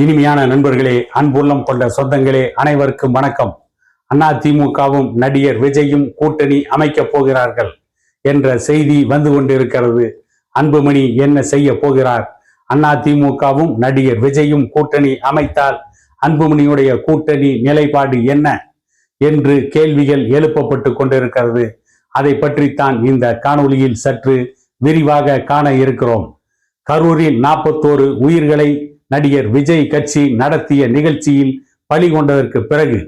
இனிமையான நண்பர்களே, அன்புள்ளம் கொண்ட சொந்தங்களே, அனைவருக்கும் வணக்கம். அதிமுகவும் நடிகர் விஜயும் கூட்டணி அமைக்கப் போகிறார்கள் என்ற செய்தி வந்து கொண்டிருக்கிறது. அன்புமணி என்ன செய்ய போகிறார்? அதிமுகவும் நடிகர் விஜயும் கூட்டணி அமைத்தால் அன்புமணியுடைய கூட்டணி நிலைப்பாடு என்ன என்று கேள்விகள் எழுப்பப்பட்டு கொண்டிருக்கிறது. அதை பற்றித்தான் இந்த காணொலியில் சற்று விரிவாக காண இருக்கிறோம். கரூரில் 41 உயிர்களை நடிகர் விஜய் கட்சி நடத்திய நிகழ்ச்சியில் பலி கொண்டதற்கு பிறகு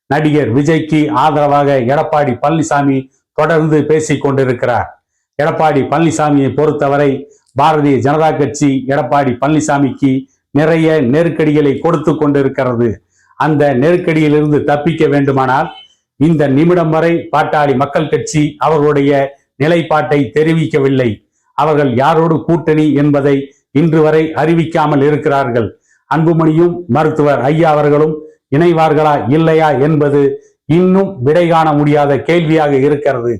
நடிகர் விஜய்க்கு ஆதரவாக எடப்பாடி பழனிசாமி தொடர்ந்து பேசிக் கொண்டிருக்கிறார். எடப்பாடி பழனிசாமியை பொறுத்தவரை பாரதிய ஜனதா கட்சி எடப்பாடி பழனிசாமிக்கு நிறைய நெருக்கடிகளை கொடுத்து கொண்டிருக்கிறது. அந்த நெருக்கடியிலிருந்து தப்பிக்க வேண்டுமானால் இந்த நிமிடம் வரை பாட்டாளி மக்கள் கட்சி அவர்களுடைய நிலைப்பாட்டை தெரிவிக்கவில்லை. அவர்கள் யாரோடு கூட்டணி என்பதை இன்று வரை அறிவிக்காமல் இருக்கிறார்கள். அன்புமணியும் மருத்துவர் ஐயா அவர்களும் இணைவார்களா இல்லையா என்பது இன்னும் விடை காண முடியாத கேள்வியாக இருக்கிறது.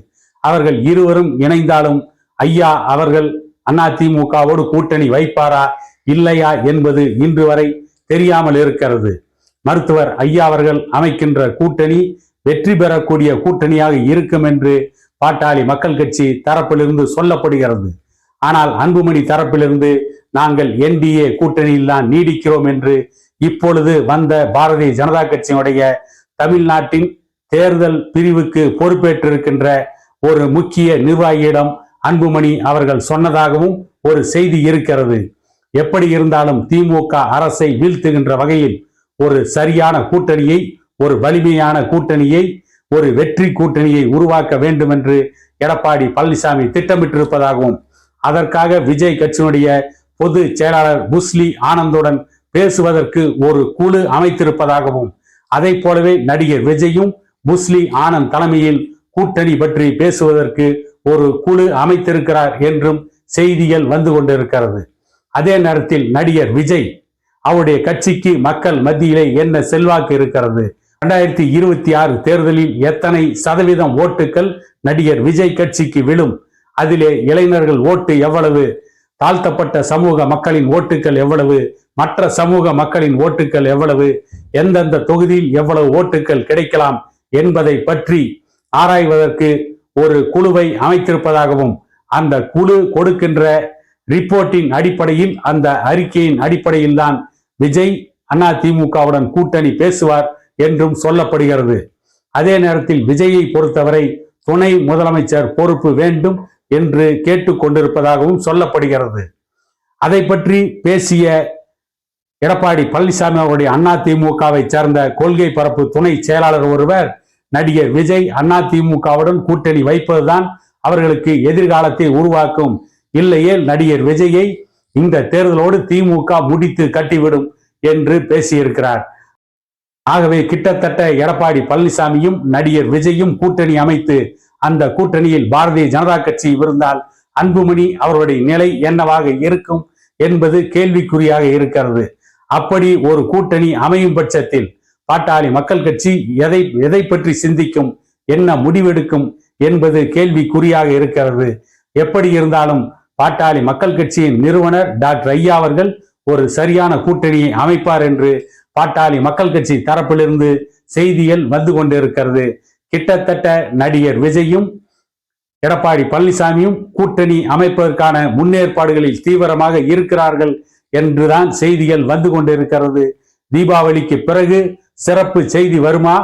அவர்கள் இருவரும் இணைந்தாலும் ஐயா அவர்கள் அதிமுகவோடு கூட்டணி வைப்பாரா இல்லையா என்பது இன்று வரை தெரியாமல் இருக்கிறது. மருத்துவர் ஐயா அவர்கள் அமைக்கின்ற கூட்டணி வெற்றி பெறக்கூடிய கூட்டணியாக இருக்கும் என்று பாட்டாளி மக்கள் கட்சி தரப்பிலிருந்து சொல்லப்படுகிறது. ஆனால் அன்புமணி தரப்பிலிருந்து நாங்கள் NDA கூட்டணியில் தான் நீடிக்கிறோம் என்று இப்பொழுது வந்த பாரதிய ஜனதா கட்சியினுடைய தமிழ்நாட்டின் தேர்தல் பிரிவுக்கு பொறுப்பேற்றிருக்கின்ற ஒரு முக்கிய நிர்வாகியிடம் அன்புமணி அவர்கள் சொன்னதாகவும் ஒரு செய்தி இருக்கிறது. எப்படி இருந்தாலும் திமுக அரசை வீழ்த்துகின்ற வகையில் ஒரு சரியான கூட்டணியை, ஒரு வலிமையான கூட்டணியை, ஒரு வெற்றி கூட்டணியை உருவாக்க வேண்டும் என்று எடப்பாடி பழனிசாமி திட்டமிட்டிருப்பதாகவும் அதற்காக விஜய் கட்சியினுடைய பொது செயலாளர் புஸ்லி ஆனந்துடன் பேசுவதற்கு ஒரு குழு அமைத்திருப்பதாகவும் அதை போலவே நடிகர் விஜயும் புஸ்லி ஆனந்த் தலைமையில் கூட்டணி பற்றி பேசுவதற்கு ஒரு குழு அமைத்திருக்கிறார் என்றும் செய்திகள் வந்து கொண்டிருக்கிறது. அதே நேரத்தில் நடிகர் விஜய் அவருடைய கட்சிக்கு மக்கள் மத்தியிலே என்ன செல்வாக்கு இருக்கிறது? 2026 தேர்தலில் எத்தனை சதவீதம் ஓட்டுகள் நடிகர் விஜய் கட்சிக்கு விழும்? அதிலே இளைஞர்கள் ஓட்டு எவ்வளவு, தாழ்த்தப்பட்ட சமூக மக்களின் ஓட்டுகள் எவ்வளவு, மற்ற சமூக மக்களின் ஓட்டுகள் எவ்வளவு, எந்தெந்த தொகுதியில் எவ்வளவு ஓட்டுகள் கிடைக்கலாம் என்பதை பற்றி ஆராய்வதற்கு ஒரு குழுவை அமைத்திருப்பதாகவும் அந்த குழு கொடுக்கின்ற ரிப்போர்ட்டின் அடிப்படையில், அந்த அறிக்கையின் அடிப்படையில் தான் விஜய் அதிமுகவுடன் கூட்டணி பேசுவார் என்றும் சொல்லப்படுகிறது. அதே நேரத்தில் விஜயை பொறுத்தவரை துணை முதலமைச்சர் பொறுப்பு வேண்டும் என்று கேட்டுக்கொண்டிருப்பதாகவும் சொல்லப்படுகிறது. அதை பற்றி பேசிய எடப்பாடி பழனிசாமி அவருடைய அதிமுகவை சேர்ந்த கொள்கை பரப்பு துணை செயலாளர் ஒருவர், நடிகர் விஜய் அதிமுகவுடன் கூட்டணி வைப்பதுதான் அவர்களுக்கு எதிர்காலத்தை உருவாக்கும், இல்லையே நடிகர் விஜயை இந்த தேர்தலோடு திமுக முடித்து கட்டிவிடும் என்று பேசியிருக்கிறார். ஆகவே கிட்டத்தட்ட எடப்பாடி பழனிசாமியும் நடிகர் விஜயும் கூட்டணி அமைத்து அந்த கூட்டணியில் பாரதிய ஜனதா கட்சி இருந்தால் அன்புமணி அவருடைய நிலை என்னவாக இருக்கும் என்பது கேள்விக்குறியாக இருக்கிறது. அப்படி ஒரு கூட்டணி அமையும் பட்சத்தில் பாட்டாளி மக்கள் கட்சி எதை பற்றி சிந்திக்கும், என்ன முடிவெடுக்கும் என்பது கேள்விக்குறியாக இருக்கிறது. எப்படி இருந்தாலும் பாட்டாளி மக்கள் கட்சியின் நிறுவனர் டாக்டர் ஐயா அவர்கள் ஒரு சரியான கூட்டணியை அமைப்பார் என்று பாட்டாளி மக்கள் கட்சி தரப்பிலிருந்து செய்திகள் வந்து கொண்டிருக்கிறது. கிட்டத்தட்ட நடிகர் விஜயும் எடப்பாடி பழனிசாமியும் கூட்டணி அமைப்பதற்கான முன்னேற்பாடுகளில் தீவிரமாக இருக்கிறார்கள் என்றுதான் செய்திகள் வந்து கொண்டிருக்கிறது. தீபாவளிக்கு பிறகு சிறப்பு செய்தி வருமா,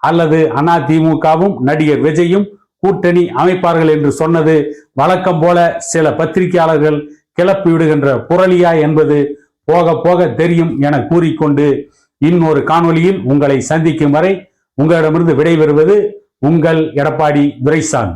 அல்லது அதிமுகவும் நடிகர் விஜயும் கூட்டணி அமைப்பார்கள் என்று சொன்னது வழக்கம் போல சில பத்திரிகையாளர்கள் கிளப்பி விடுகின்ற புரளியா என்பது போக போக தெரியும் என கூறிக்கொண்டு இன்னொரு காணொலியில் உங்களை சந்திக்கும் வரை உங்களிடமிருந்து விடைபெறுவது உங்கள் எடப்பாடி துரைசாமி.